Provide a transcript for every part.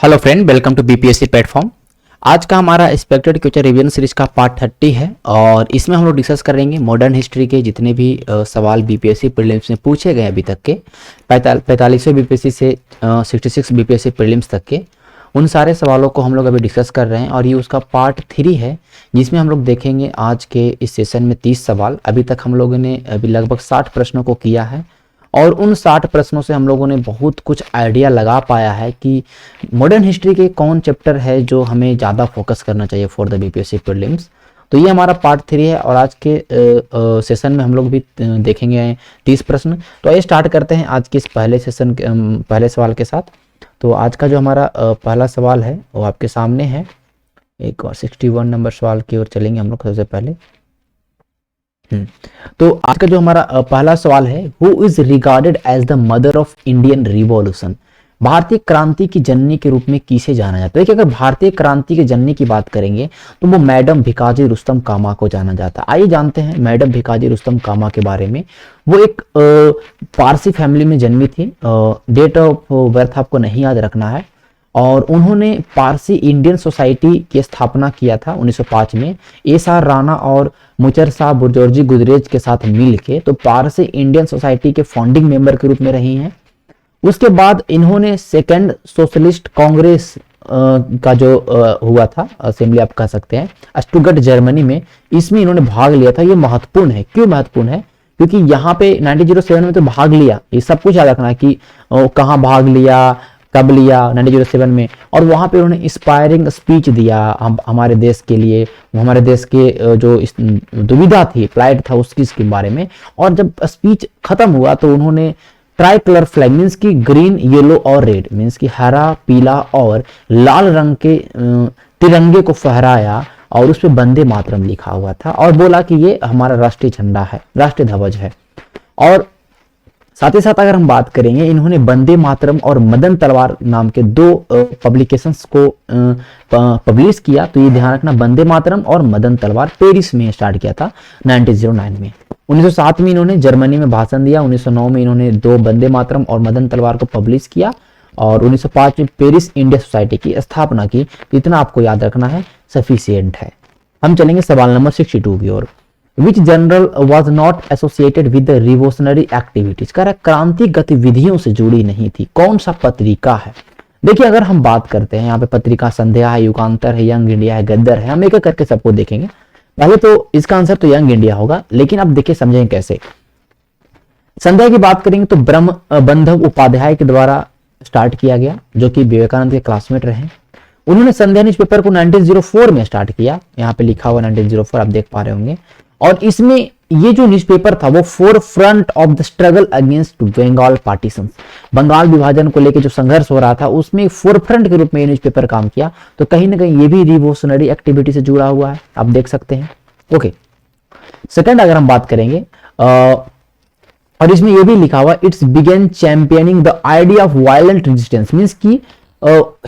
Hello friend, welcome to BPSC platform. आज का हमारा एक्सपेक्टेड क्वेश्चन रिवीजन सीरीज का पार्ट 30 है और इसमें हम लोग डिस्कस करेंगे मॉडर्न हिस्ट्री के जितने भी सवाल बीपीएससी प्रीलिम्स में पूछे गए अभी तक के 45वें बीपीएससी से 66 बीपीएससी प्रीलिम्स तक के उन सारे सवालों को हम लोग अभी डिस्कस कर रहे हैं और ये उसका पार्ट 3 है जिसमें हम लोग देखेंगे आज के इस सेशन में 30 सवाल। अभी तक हम लोगों ने अभी लगभग 60 प्रश्नों को किया है और उन 60 प्रश्नों से हम लोगों ने बहुत कुछ आइडिया लगा पाया है कि मॉडर्न हिस्ट्री के कौन चैप्टर है जो हमें ज़्यादा फोकस करना चाहिए फॉर द बीपीएससी प्रीलिम्स। तो ये हमारा पार्ट 3 है और आज के सेशन में हम लोग भी देखेंगे 30 प्रश्न। तो आइए स्टार्ट करते हैं आज के इस पहले सेशन के पहले सवाल के साथ। तो आज का जो हमारा पहला सवाल है वो आपके सामने है। एक और 61 नंबर सवाल की ओर चलेंगे हम लोग सबसे पहले। तो आज का जो हमारा पहला सवाल है, who is regarded as the mother of Indian revolution. भारतीय क्रांति की जननी के रूप में किसे जाना जाता है। देखिए, अगर भारतीय क्रांति की जननी की बात करेंगे तो वो मैडम भिकाजी रुस्तम कामा को जाना जाता है। आइए जानते हैं मैडम भिकाजी रुस्तम कामा के बारे में। वो एक पारसी फैमिली में जन्मी थी। डेट ऑफ बर्थ आपको नहीं याद रखना है और उन्होंने पारसी इंडियन सोसाइटी की स्थापना किया था 1905 में। एस.आर. राणा और मुचर शाह बुर्जोर्जी गुजरेज के साथ मिल के तो पारसी इंडियन सोसाइटी के फाउंडिंग मेंबर के रूप में रही हैं। उसके बाद इन्होंने सेकेंड सोशलिस्ट कांग्रेस का जो हुआ था असेंबली आप कह सकते हैं स्टुटगर्ट जर्मनी में, इसमें इन्होंने भाग लिया था। ये महत्वपूर्ण है। क्यों महत्वपूर्ण है? क्योंकि यहाँ पे 1907 में तो भाग लिया, ये सब कुछ याद रखना है कि कहाँ भाग लिया, कब लिया 1907 में। और वहां पे उन्होंने इंस्पायरिंग स्पीच दिया हमारे देश के लिए, हमारे देश के जो दुविधा थी, प्लाइट था उसके बारे में। और जब स्पीच खत्म हुआ तो उन्होंने ट्राई कलर फ्लैग मीन्स की ग्रीन येलो और रेड मीन्स की हरा पीला और लाल रंग के तिरंगे को फहराया और उस पर वंदे मातरम लिखा हुआ था और बोला कि ये हमारा राष्ट्रीय झंडा है, राष्ट्रीय ध्वज है। और साथ ही साथ अगर हम बात करेंगे, इन्होंने वंदे मातरम और मदन तलवार नाम के दो पब्लिकेशंस को पब्लिश किया। तो ये ध्यान रखना, वंदे मातरम और मदन तलवार पेरिस में स्टार्ट किया था 1909 में। 1907 में इन्होंने जर्मनी में भाषण दिया। 1909 में इन्होंने दो वंदे मातरम और मदन तलवार को पब्लिश किया और 1905 में पेरिस इंडिया सोसाइटी की स्थापना की। इतना आपको याद रखना है, सफिशिएंट है। हम चलेंगे सवाल नंबर 62 की ओर। Which general was not associated with the revolutionary activities? कह रहा क्रांति गतिविधियों से जुड़ी नहीं थी। कौन सा पत्रिका है? देखिए, अगर हम बात करते हैं यहाँ पे पत्रिका संध्या है, युगांतर है, यंग इंडिया है, गद्दर है। हम एक एक करके सबको देखेंगे। पहले तो इसका आंसर तो यंग इंडिया होगा, लेकिन अब देखिए समझेंगे कैसे। संध्या की बात करेंगे तो ब्रह्म बंधव उपाध्याय के द्वारा स्टार्ट किया गया, जो कि विवेकानंद के क्लासमेट रहे। उन्होंने संध्या न्यूज़पेपर को 1904 में स्टार्ट किया। यहाँ पे लिखा हुआ 1904 आप देख पा रहे होंगे। और इसमें ये जो न्यूज़पेपर था वो forefront of the struggle against Bengal partition, Bengal विभाजन को लेकर जो संघर्ष हो रहा था उसमें फोर फ्रंट के रूप में ये न्यूज़पेपर काम किया। तो कहीं ना कहीं ये भी रिवोल्यूशनरी एक्टिविटी से जुड़ा हुआ है, आप देख सकते हैं। ओके, सेकंड अगर हम बात करेंगे और इसमें ये भी लिखा हुआ, it's began championing the idea of violent resistance means की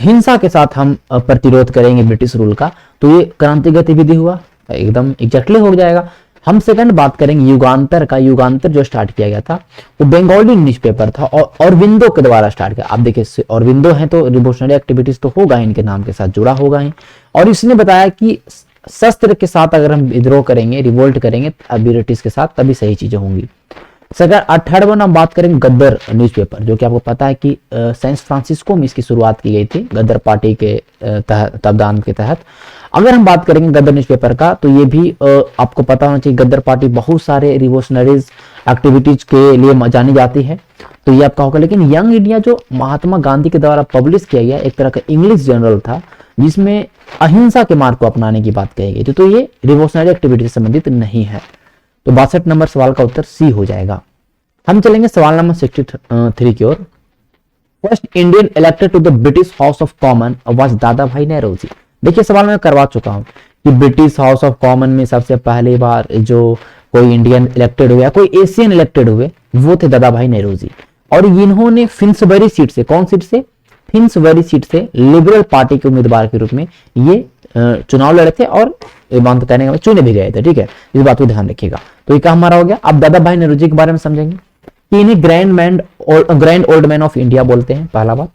हिंसा के साथ हम प्रतिरोध करेंगे ब्रिटिश रूल का। तो ये क्रांति गतिविधि हुआ, एकदम एग्जैक्टली हो जाएगा। हम सेकंड बात करेंगे युगांतर का। युगांतर जो स्टार्ट किया गया था वो बंगाली न्यूज़पेपर था और अरविंदो के द्वारा स्टार्ट किया। आप देखिए अरविंदो है तो रिवोल्यूशनरी एक्टिविटीज तो होगा, इनके नाम के साथ जुड़ा होगा ही। और इसने बताया कि शस्त्र के साथ अगर हम विद्रोह करेंगे, रिवोल्ट करेंगे ब्रिटिश के साथ, तभी सही चीजें होंगी। थर्ड वन हम बात करेंगे गद्दर न्यूज़पेपर, जो कि आपको पता है कि सैन फ्रांसिस्को में इसकी शुरुआत की गई थी गद्दर पार्टी के तत्वावधान के तहत। अगर हम बात करेंगे गद्दर न्यूज़पेपर का तो ये भी आपको पता होना चाहिए, गद्दर पार्टी बहुत सारे रिवोल्यूशनरीज एक्टिविटीज के लिए जानी जाती है। तो ये आपका होगा। लेकिन यंग इंडिया जो महात्मा गांधी के द्वारा पब्लिश किया गया एक तरह का इंग्लिश जर्नल था जिसमें अहिंसा के मार्ग को अपनाने की बात कही गई थी। तो ये रिवोल्यूशनरी एक्टिविटी से संबंधित नहीं है। तो 62 नंबर सवाल का उत्तर सी हो जाएगा। हम चलेंगे सवाल नंबर 63 की ओर। First Indian elected to the British House of Common was Dadabhai Nehru ji. देखिए, सवाल मैं करवा चुका हूं कि ब्रिटिश हाउस ऑफ कॉमन में सबसे पहली बार जो कोई इंडियन इलेक्टेड हुए या कोई एशियन इलेक्टेड हुए वो थे दादा भाई नेहरूजी। और इन्होंने फिन्सबरी सीट से, कौन सीट से? फिन्सबरी सीट से लिबरल पार्टी के उम्मीदवार के रूप में ये चुनाव लड़े थे और कहने का चुने भी गए थे। ठीक है, इस बात को ध्यान रखिएगा। तो ये हमारा हो गया। अब दादा भाई नेहरूजी के बारे में समझेंगे कि इन्हें grand old man of India बोलते हैं, पहला बात।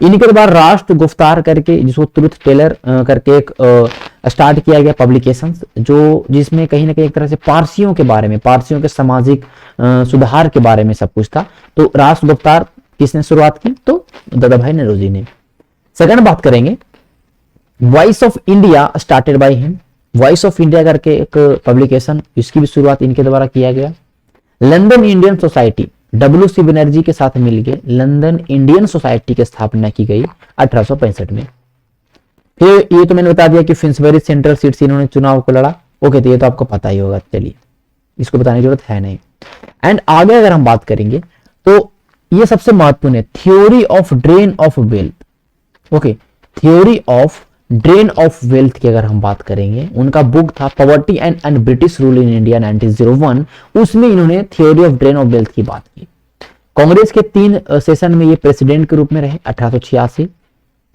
इनके बाद राष्ट्र गुफ्तार करके, जिसको ट्रुथ टेलर करके एक स्टार्ट किया गया पब्लिकेशन, जो जिसमें कहीं ना कहीं एक तरह से पारसियों के बारे में, पारसियों के सामाजिक सुधार के बारे में सब कुछ था। तो राष्ट्र गुफ्तार किसने शुरुआत की? तो दादा भाई नौरोजी ने। सेकंड बात करेंगे, voice of India started by him. Voice of India करके एक पब्लिकेशन, इसकी भी शुरुआत इनके द्वारा किया गया। London Indian society, WC Banerjee के साथ मिलकर लंदन इंडियन सोसाइटी की स्थापना की गई 1865 में। तो ये तो मैंने बता दिया कि फिंसबरी सेंट्रल सीट से इन्होंने चुनाव को लड़ा। ओके, तो ये तो आपको पता ही होगा, चलिए इसको बताने की जरूरत है नहीं। एंड आगे अगर हम बात करेंगे तो ये सबसे महत्वपूर्ण है, theory of drain of wealth. Okay, theory of drain of wealth की अगर हम बात करेंगे, उनका बुक था poverty and British rule in India 1901, उसमें इन्होंने theory of drain of wealth की बात की। कांग्रेस के 3 सेशन में ये प्रेसिडेंट के रूप में रहे, 1886,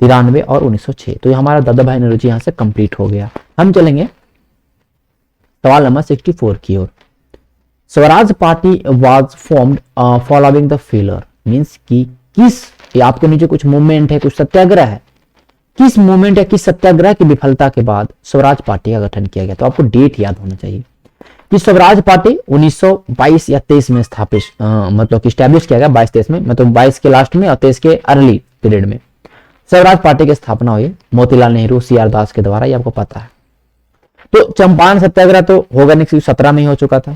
93 और 1906। तो ये हमारा दादा भाई नौरोजी यहां से कंप्लीट हो गया। हम चलेंगे सवाल नंबर 64 की ओर। Swaraj party was formed following the failure, means कि किस, ये आपके नीचे कुछ मूवमेंट है, कुछ सत्याग्रह है, किस मूवमेंट या किस सत्याग्रह की विफलता के बाद स्वराज पार्टी का गठन किया गया? तो आपको डेट याद होना चाहिए कि स्वराज पार्टी 1922 या 23 में स्थापित मतलब कि स्टैब्लिश किया गया, 22-23 में, मतलब 22 के लास्ट में और 23 के अर्ली पीरियड में स्वराज पार्टी की स्थापना हुई मोतीलाल नेहरू, CR दास के द्वारा, ये आपको पता है। तो चंपारण सत्याग्रह तो होगा 1917 में ही हो चुका था।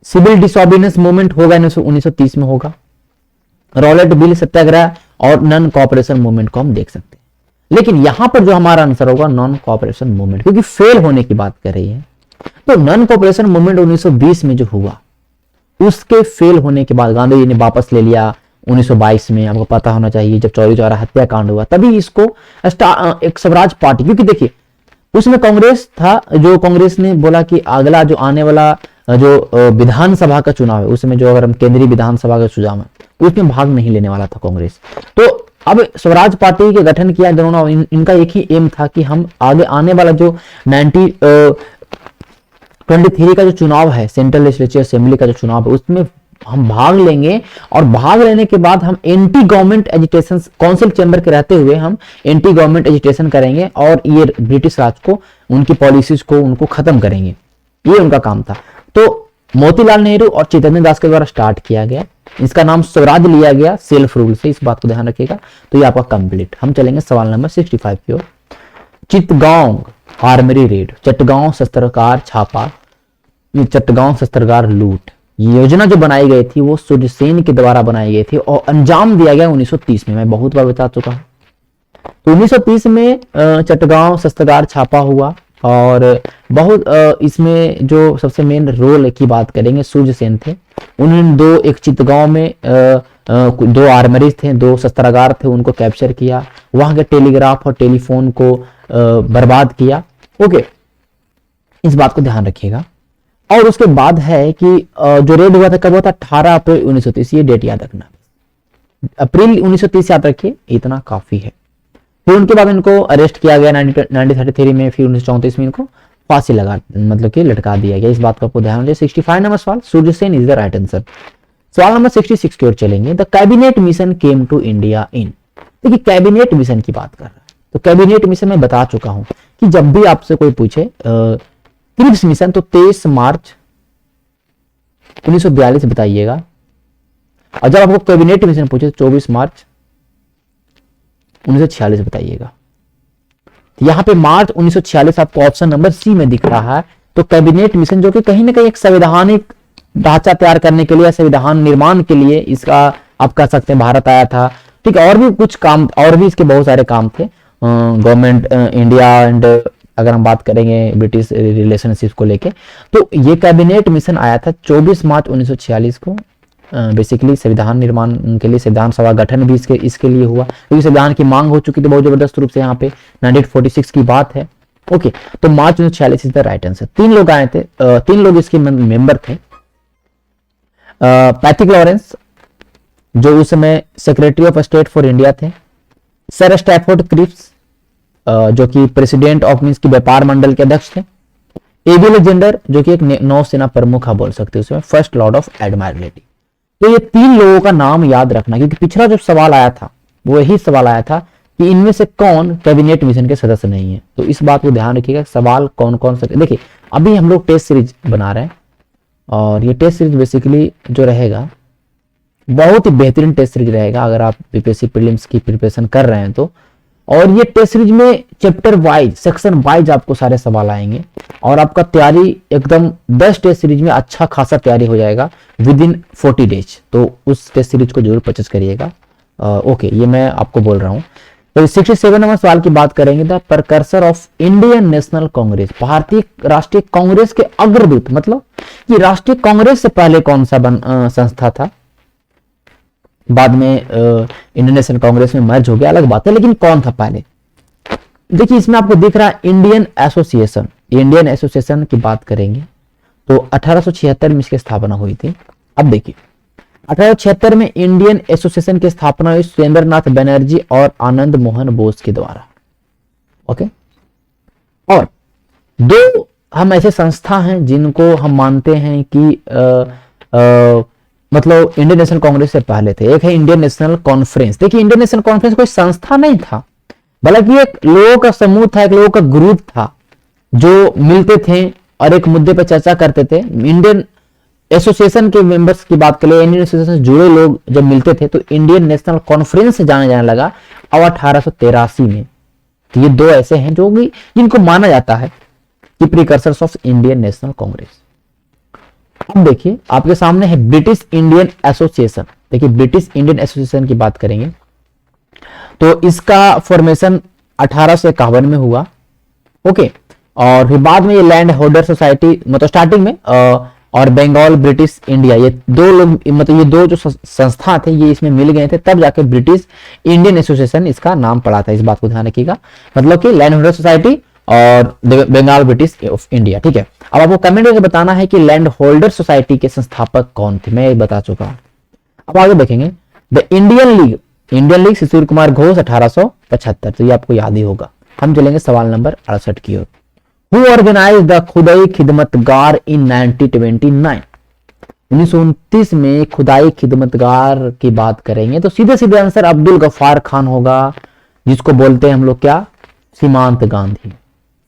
सिविल डिसऑबीडियंस मूवमेंट होगा 1930 में होगा। रॉलेट बिल सत्याग्रह और नॉन कोऑपरेशन मूवमेंट को हम देख सकते हैं। लेकिन यहां पर जो हमारा आंसर होगा नॉन कोऑपरेशन मूवमेंट, क्योंकि फेल होने की बात कर रही है। तो नॉन कोऑपरेशन मूवमेंट 1920 में जो हुआ, उसके फेल होने के बाद गांधी जी ने वापस ले लिया 1922 में। आपको पता होना चाहिए जब चौरी चौरा हत्याकांड हुआ, तभी इसको एक स्वराज पार्टी, क्योंकि देखिए उसमें कांग्रेस था, जो कांग्रेस ने बोला कि अगला जो आने वाला जो विधानसभा का चुनाव है, उसमें जो अगर हम केंद्रीय विधानसभा का चुनाव है, उसमें भाग नहीं लेने वाला था कांग्रेस। तो अब स्वराज पार्टी के गठन किया दोनों, इनका एक ही एम था कि हम आगे आने वाला जो 1923 का जो चुनाव है, सेंट्रल लेजिस्लेटिव असेंबली का जो चुनाव है, उसमें हम भाग लेंगे और भाग लेने के बाद हम anti government agitation, council chamber के रहते हुए हम एंटी गवर्नमेंट एजिटेशन करेंगे और ये ब्रिटिश राज को, उनकी पॉलिसीज को, उनको खत्म करेंगे, ये उनका काम था। तो मोतीलाल नेहरू और चैतन्य दास के द्वारा स्टार्ट किया गया, इसका नाम स्वराज लिया गया सेल्फ रूल से, इस बात को ध्यान रखिएगा। तो ये आपका कंप्लीट। हम चलेंगे सवाल नंबर 65 की ओर। चित्तगांव आर्मरी रेड, चट्टगांव शस्त्रागार छापा, चट्टगांव शस्त्रागार लूट, योजना जो बनाई गई थी वो सूर्यसेन के द्वारा बनाई गई थी और अंजाम दिया गया 1930 में। मैं बहुत बार बता चुका हूं। तो 1930 में चट्टगांव शस्त्रागार छापा हुआ और बहुत इसमें जो सबसे मेन रोल की बात करेंगे, सूर्यसेन थे। उन्होंने एक चित्तगांव में 2 आर्मरीज थे, 2 शस्त्रागार थे, उनको कैप्चर किया, वहां के टेलीग्राफ और टेलीफोन को बर्बाद किया। ओके, इस बात को ध्यान रखिएगा। और उसके बाद है कि जो रेड हुआ था, कब हुआ था? 18 अप्रैल 1930, ये डेट याद रखना। अप्रैल 1930 याद रखिए, इतना काफी है। फिर उनके बाद इनको अरेस्ट किया गया 1933 में, फिर 1934 में इनको फांसी लगा, मतलब कि लटका दिया गया। इस बात को आपको ध्यान रखिए। 65 नंबर सवाल, Surya Sen is the right answer. सवाल नंबर 66 की ओर चलेंगे। The cabinet mission came to India in, देखिए कैबिनेट मिशन की बात कर रहा है। तो कैबिनेट मिशन मैं बता चुका हूं कि जब भी आपसे कोई पूछे क्रिप्स मिशन, तो 23 मार्च 1942 बताइएगा, और जब आपको कैबिनेट मिशन पूछे 24 मार्च 1946 बताइएगा। तो यहां पे मार्च 1946 आपको ऑप्शन नंबर सी में दिख रहा है। तो कैबिनेट मिशन जो कि कहीं ना कहीं एक संवैधानिक ढांचा तैयार करने के लिए, संविधान निर्माण के लिए इसका आप कह सकते हैं भारत आया था। ठीक है, और भी कुछ काम, और भी इसके बहुत सारे काम थे गवर्नमेंट इंडिया एंड, अगर हम बात करेंगे ब्रिटिश रिलेशनशिप को लेके, तो ये कैबिनेट मिशन आया था 24 मार्च 1946 को। बेसिकली संविधान निर्माण के लिए, संविधान सभा गठन भी इसके लिए हुआ, क्योंकि संविधान की मांग हो चुकी थी बहुत जबरदस्त रूप से। यहाँ पे 1946 की बात है। ओके, तो मार्च 1946 इज द राइट आंसर। 3 लोग आए थे, 3 लोग इसके मेंबर थे। पैथिक लॉरेंस, जो उस समय secretary of state for India थे। सर स्टैफोर्ड क्रिप्स, जो कि प्रेसिडेंट ऑफ मींस की व्यापार मंडल के अध्यक्ष थे। एबी अलेक्जेंडर, जो कि एक नौसेना प्रमुख आप बोल सकते हो, उसमें फर्स्ट लॉर्ड ऑफ एडमायरबिलिटी। तो ये 3 लोगों का नाम याद रखना, क्योंकि पिछला जो सवाल आया था वही सवाल आया था कि इनमें से कौन कैबिनेट मिशन के सदस्य नहीं है। तो इस बात को ध्यान रखिएगा, सवाल कौन कौन सा। देखिए अभी हम लोग टेस्ट सीरीज बना रहे हैं और ये टेस्ट सीरीज बेसिकली जो रहेगा बहुत ही बेहतरीन टेस्ट सीरीज रहेगा अगर आप बीपीएससी प्रीलिम्स की प्रिपरेशन कर रहे हैं तो। और ये टेस्ट सीरीज में चैप्टर वाइज, सेक्शन वाइज आपको सारे सवाल आएंगे और आपका तैयारी एकदम 10 टेस्ट सीरीज में अच्छा खासा तैयारी हो जाएगा विद इन 40 डेज। तो उस टेस्ट सीरीज को जरूर परचेज करिएगा। ओके, ये मैं आपको बोल रहा हूँ। तो 67 नंबर सवाल की बात करेंगे, the precursor of Indian National Congress, Bharatiya Rashtriya Congress के अग्रदूत, मतलब कि राष्ट्रीय कांग्रेस से पहले कौन सा संस्था था। बाद में इंडियन नेशनल कांग्रेस में मर्ज हो गया, अलग बात है, लेकिन कौन था पहले। देखिए इसमें आपको दिख रहा है इंडियन एसोसिएशन। इंडियन एसोसिएशन की बात करेंगे तो 1876 में इसकी स्थापना हुई थी। अब देखिए 1876 में इंडियन एसोसिएशन की स्थापना हुई सुरेंद्रनाथ बनर्जी और आनंद मोहन बोस के द्वारा। ओके, और दो हम ऐसे संस्था हैं जिनको हम मानते हैं कि मतलब इंडियन नेशनल कांग्रेस से पहले थे। एक है इंडियन नेशनल कॉन्फ्रेंस। देखिए इंडियन नेशनल कॉन्फ्रेंस कोई संस्था नहीं था, बल्कि एक लोगों का समूह था, एक लोगों का ग्रुप था जो मिलते थे और एक मुद्दे पर चर्चा करते थे। इंडियन एसोसिएशन के मेंबर्स की बात करें, इंडियन एसोसिएशन से जुड़े लोग जब मिलते थे तो इंडियन नेशनल कॉन्फ्रेंस से जाने लगा और 1883 में। तो ये दो ऐसे हैं जो भी जिनको माना जाता है कि precursors of Indian National Congress. अब देखिए आपके सामने है ब्रिटिश इंडियन एसोसिएशन। देखिए ब्रिटिश इंडियन एसोसिएशन की बात करेंगे तो इसका फॉर्मेशन 1851 में हुआ। ओके, और फिर बाद में ये लैंड होल्डर सोसाइटी, मतलब स्टार्टिंग में और बंगाल ब्रिटिश इंडिया, ये दो लोग, मतलब ये दो जो संस्था थे ये इसमें मिल गए थे, तब जाके ब्रिटिश इंडियन एसोसिएशन इसका नाम पड़ा था। इस बात को ध्यान रखिएगा, मतलब कि लैंड होल्डर सोसाइटी और बंगाल ब्रिटिश ऑफ इंडिया। ठीक है, अब आपको कमेंट करके बताना है कि लैंड होल्डर सोसाइटी के संस्थापक कौन थे। मैं ये बता चुका हूं। अब आगे देखेंगे the Indian League. Indian League Shishir Kumar Ghosh 1875, तो ये आपको याद ही होगा। हम चलेंगे सवाल नंबर 68 की ओर। हु ऑर्गेनाइज द खुदाई खिदमतगार इन 1929। 1929 में खुदाई खिदमतगार की बात करेंगे तो सीधे सीधे आंसर अब्दुल गफ्फार खान होगा, जिसको बोलते हैं हम लोग क्या, सीमांत Gandhi,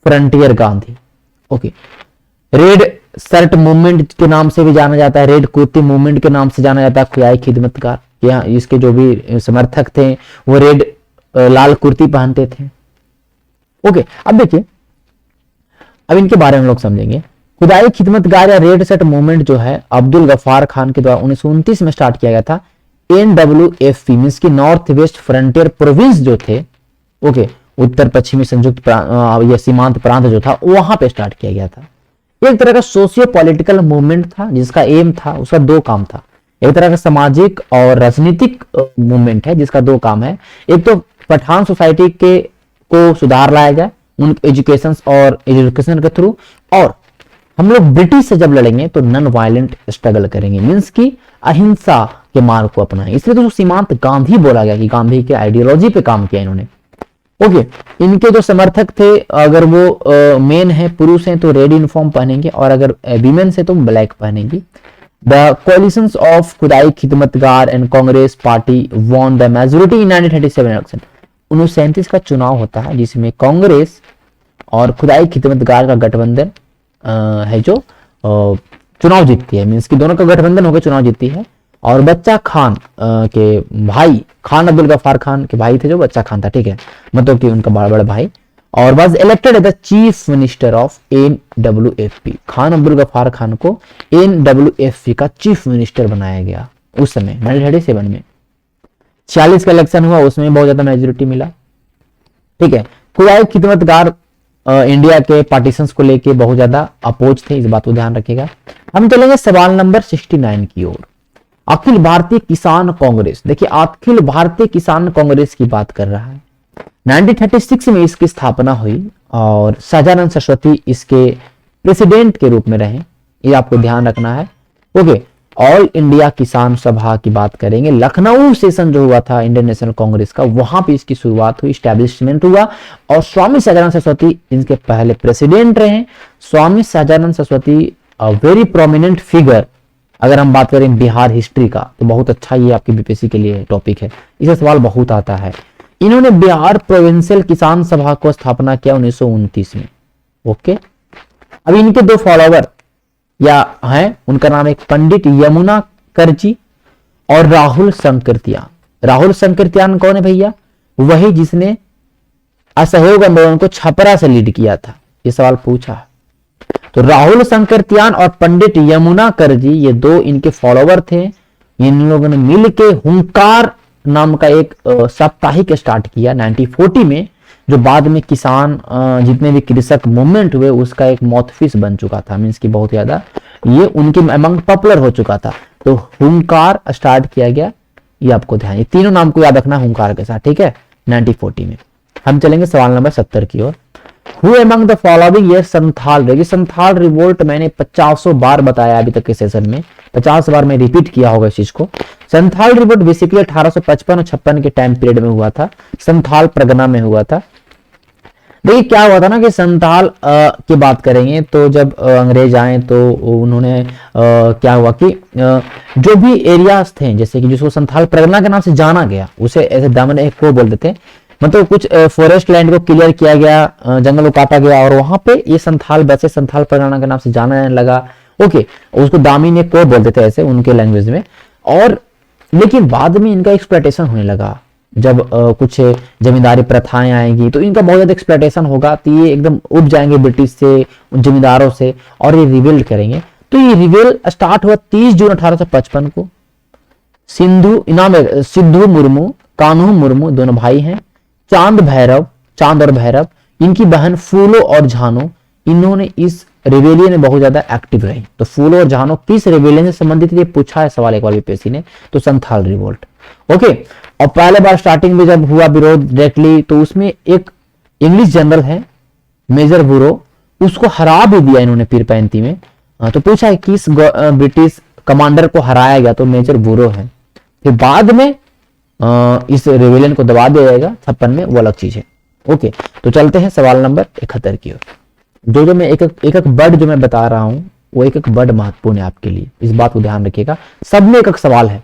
frontier Gandhi. Okay, red shirt movement के नाम से भी जाना जाता है, रेड कुर्ती मूवमेंट के नाम से जाना जाता है खुदाई खिदमतगार। यहाँ इसके जो भी समर्थक थे वो रेड लाल कुर्ती पहनते थे। ओके, अब देखिए अब इनके बारे में हम लोग समझेंगे। खुदाई खिदमतगार या रेड शर्ट मूवमेंट जो है अब्दुल गफ्फार खान के द्वारा 1929 में स्टार्ट किया गया था। NWFP मींस की नॉर्थ वेस्ट फ्रंटियर प्रोविंस जो थे, ओके, उत्तर पश्चिमी संयुक्त या सीमांत प्रांत जो था वहां पे स्टार्ट किया गया था। एक तरह का सोशियो पॉलिटिकल मूवमेंट था जिसका एम था, उसका दो काम था। एक तरह का सामाजिक और राजनीतिक मूवमेंट है जिसका दो काम है। एक तो पठान सोसाइटी के को सुधार लाया जाए उन एजुकेशन और एजुकेशन के थ्रू, और हम लोग ब्रिटिश से जब लड़ेंगे तो नॉन वायलेंट स्ट्रगल करेंगे, मींस की अहिंसा के मार्ग को अपनाएं। इसलिए तो सीमांत गांधी बोला गया कि गांधी के आइडियोलॉजी पे काम किया इन्होंने। ओके, इनके जो समर्थक थे, अगर वो मेन है पुरुष हैं तो रेड यूनिफॉर्म पहनेंगे और अगर वीमेन से तो ब्लैक पहनेंगी। द कोलिशंस ऑफ खुदाई खिदमतगार and Congress party won the majority in 1937 election. 1937 का चुनाव होता है जिसमें कांग्रेस और खुदाई खिदमतगार का गठबंधन है जो चुनाव जीतती है, मींस कि दोनों का गठबंधन होकर चुनाव जीतती है। और बच्चा खान के भाई, खान अब्दुल गफ्फार खान के भाई थे जो बच्चा खान था, ठीक है, मतलब कि उनका बड़ा बड़ा भाई, और was elected as the chief minister of NWFP। Khan Abdul Ghaffar Khan को NWFP का चीफ मिनिस्टर बनाया गया उस समय 1937 में। 46 का इलेक्शन हुआ, उसमें बहुत ज्यादा मेजोरिटी मिला। ठीक है, खुदाई खिदमतगार इंडिया के पार्टीशंस को लेके बहुत ज्यादा अपोज थे, इस बात को ध्यान रखिएगा। हम चलेंगे सवाल नंबर 69 की ओर। अखिल भारतीय किसान कांग्रेस। देखिए अखिल भारतीय किसान कांग्रेस की बात कर रहा है। 1936 में इसकी स्थापना हुई और सजानंद सरस्वती इसके प्रेसिडेंट के रूप में रहे, ये आपको ध्यान रखना है। ओके, ऑल इंडिया किसान सभा की बात करेंगे। लखनऊ सेशन जो हुआ था इंडियन नेशनल कांग्रेस का, वहां पे इसकी शुरुआत हुई, स्टैब्लिशमेंट हुआ और स्वामी सजानंद सरस्वती इनके पहले प्रेसिडेंट रहे। Swami Sahajanand Saraswati very prominent figure अगर हम बात करें बिहार हिस्ट्री का तो बहुत अच्छा ये आपके बीपीएससी के लिए टॉपिक है, इसे सवाल बहुत आता है। इन्होंने बिहार प्रोविंशियल किसान सभा को स्थापना किया 1929 में। ओके, अब इनके दो फॉलोवर या हैं, उनका नाम एक पंडित यमुना करजी और राहुल संकृत्यान। राहुल संकृत्यान कौन है भैया? वही जिसने असहयोग आंदोलन को छपरा से लीड किया था, ये सवाल पूछा। तो राहुल संकृत्यान और पंडित यमुना करजी ये दो इनके फॉलोवर थे। इन लोगों ने मिलके हुंकार नाम का एक साप्ताहिक स्टार्ट किया 1940 में, जो बाद में किसान जितने भी कृषक मूवमेंट हुए उसका एक माउथपीस बन चुका था, मींस की बहुत ज्यादा ये उनके अमंग पॉपुलर हो चुका था। तो हुंकार स्टार्ट किया गया, ये आपको ध्यान, ये तीनों नाम को याद रखना हुंकार के साथ, ठीक है। 1940 में हम चलेंगे सवाल नंबर 70 की ओर। Who among the following ये संथाल रिवोल्ट मैंने 50 बार बताया अभी तक के सेशन में, 50 बार मैं रिपीट किया होगा इस चीज को। संथाल रिवोल्ट बेसिकली 1855 और 56 के टाइम पीरियड में हुआ था, संथाल परगना में हुआ था। देखिए क्या हुआ था ना कि संथाल की बात करेंगे तो जब अंग्रेज आए तो उन्होंने क्या हुआ कि जो भी एरियाज थे, जैसे कि जिसको संथाल परगना के नाम से जाना गया, उसे ऐसे दामन एक को बोलते थे, मतलब कुछ फॉरेस्ट लैंड को क्लियर किया गया, जंगल को काटा गया और वहां पे ये संथाल बसे, संथाल परगना के नाम से जाना लगा। ओके, उसको दामिन एक को बोलते थे ऐसे उनके लैंग्वेज में। और लेकिन बाद में इनका एक्सप्लॉयटेशन होने लगा, जब कुछ जमींदारी प्रथाएं आएंगी तो इनका बहुत ज्यादा एक्सप्लॉयटेशन होगा, तो ये एकदम उब जाएंगे ब्रिटिश से, जमींदारों से, और ये रिवेल करेंगे। तो ये रिवेल स्टार्ट हुआ 30 जून 1855 को। सिद्धू मुर्मू, कान्हू मुर्मू दोनों भाई हैं, चांद और भैरव, इनकी बहन फूलो और झानो, इन्होंने इस रिवेलियन में बहुत ज्यादा एक्टिव रही। तो फूलो और झानो किस रिवेलियन से संबंधित ये पूछा है सवाल एक बार बीपीएससी ने, तो संथाल रिवोल्ट। ओके, और पहले बार स्टार्टिंग में जब हुआ विरोध डायरेक्टली, तो उसमें एक इंग्लिश जनरल है मेजर बुरो, उसको हरा भी दिया इन्होंने पीरपैंती में। तो पूछा है किस ब्रिटिश कमांडर को हराया गया, तो मेजर बुरो है। फिर बाद में इस रिवेलियन को दबा दिया जाएगा 56 में, वो अलग चीज है। ओके, तो चलते हैं सवाल नंबर 71 की ओर। जो मैं एक वर्ड जो मैं बता रहा हूं वो एक वर्ड महत्वपूर्ण है आपके लिए, इस बात को ध्यान रखिएगा। सब में एक सवाल है,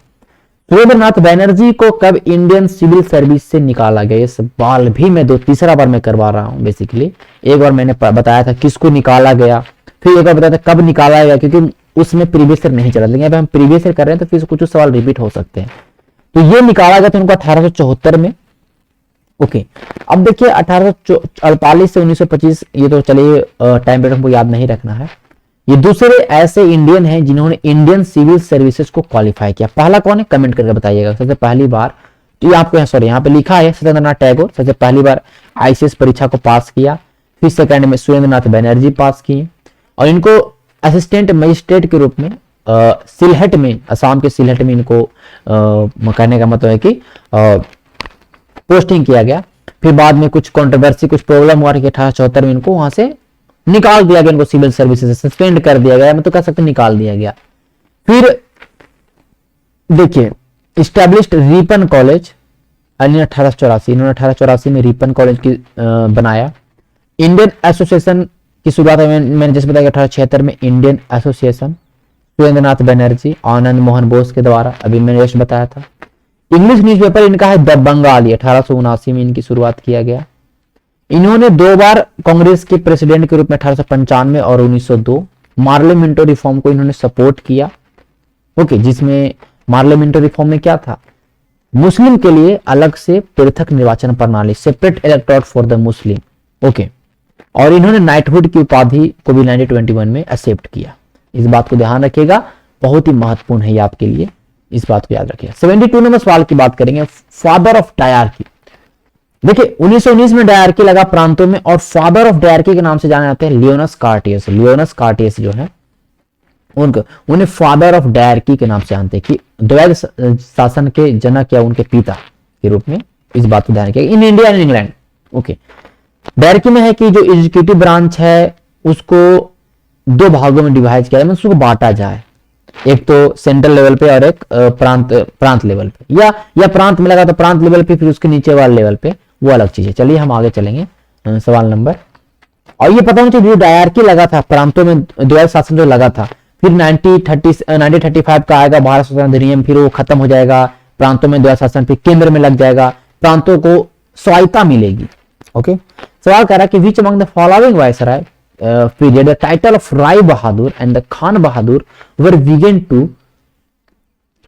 सुरेंद्रनाथ बैनर्जी को कब इंडियन सिविल सर्विस से निकाला गया? ये सवाल भी मैं तीसरा बार मैं करवा रहा हूं। बेसिकली एक बार मैंने बताया था किसको निकाला गया, फिर एक बार बताया था कब निकाला गया, क्योंकि उसमें प्रीवियस ईयर नहीं चला, लेकिन अब हम प्रीवियस ईयर कर रहे हैं तो फिर कुछ सवाल रिपीट हो सकते हैं। तो ये निकाला गया था उनको 1874 में। ओके, अब देखिए 1848 से 1925, ये तो चलिए टाइम पीरियड हमको याद नहीं रखना है। ये दूसरे ऐसे इंडियन हैं जिन्होंने इंडियन सिविल सर्विसेज को क्वालिफाई किया। पहला कौन है कमेंट करके बताइएगा। सबसे पहली बार तो ये आपको यहाँ पे लिखा है सत्येंद्रनाथ टैगोर सबसे पहली बार आईसीएस परीक्षा को पास किया। फिर सेकंड में सुरेंद्रनाथ बैनर्जी पास किए और इनको असिस्टेंट मजिस्ट्रेट के रूप में सिलहट में, असम के सिलहट में इनको कहने का मतलब है कि पोस्टिंग किया गया। फिर बाद में कुछ कंट्रोवर्सी, कुछ प्रॉब्लम हुआ कि 1874 में इनको वहां से निकाल दिया गया, इनको सिविल सर्विसेज से सस्पेंड कर दिया गया, मतलब कह सकते निकाल दिया गया। फिर देखिए इस्टेब्लिश्ड रिपन कॉलेज 1884, इन्होंने 1884 में रिपन कॉलेज की बनाया। इंडियन एसोसिएशन की शुरुआत मैंने जैसे बताया 1876 में इंडियन एसोसिएशन सुरेंद्रनाथ बनर्जी, आनंद मोहन बोस के द्वारा, अभी मैंने जस्ट बताया था। इंग्लिश न्यूज़पेपर इनका है द बंगाली, 1879 में इनकी शुरुआत किया गया। इन्होंने 2 बार कांग्रेस के प्रेसिडेंट के रूप में 1895 और 1902 मार्लियामेंटो रिफॉर्म को इन्होंने सपोर्ट किया। ओके, जिसमें मार्लियामेंटो रिफॉर्म में क्या था, मुस्लिम के लिए अलग से पृथक निर्वाचन प्रणाली, separate electorate for the Muslim. Okay, और इन्होंने नाइटहुड की उपाधि को भी 1921 में एक्सेप्ट किया। इस बात को ध्यान रखिएगा, बहुत ही महत्वपूर्ण है ये आपके लिए, इस बात को याद रखिएगा। 72 नंबर सवाल की बात करेंगे, फादर ऑफ डायरकी। देखिए 1919 में डायरकी लगा प्रांतों में और फादर ऑफ डायरकी के नाम से जाने जाते हैं लियोनस कार्टियस। लियोनस कार्टियस जो है उन्हें फादर ऑफ डायरकी के नाम से जानते हैं कि द्वैध शासन के जनक या उनके पिता के रूप में, इस बात को ध्यान रखिएगा। In India and England. Okay, dyarchy में है कि जो एग्जीक्यूटिव ब्रांच है उसको 2 भागों में डिवाइड किया जाए, मतलब उसको बांटा जाए, एक तो सेंट्रल लेवल पे और एक प्रांत लेवल पे, या प्रांत में लगा तो प्रांत लेवल पे, फिर उसके नीचे वाले लेवल पे, वो अलग चीज है। चलिए हम आगे चलेंगे सवाल नंबर। और ये पता होना चाहिए जो डायरकी लगा था प्रांतों में द्वैध शासन जो लगा था, फिर 1935 का आएगा भारत स्वतंत्र अधिनियम, फिर वो खत्म हो जाएगा, प्रांतों में द्वैत शासन फिर केंद्र में लग जाएगा, प्रांतों को स्वायत्ता मिलेगी। ओके, सवाल कह रहा है कि which among the following viceroy period the title of Rai Bahadur and the Khan Bahadur were begin to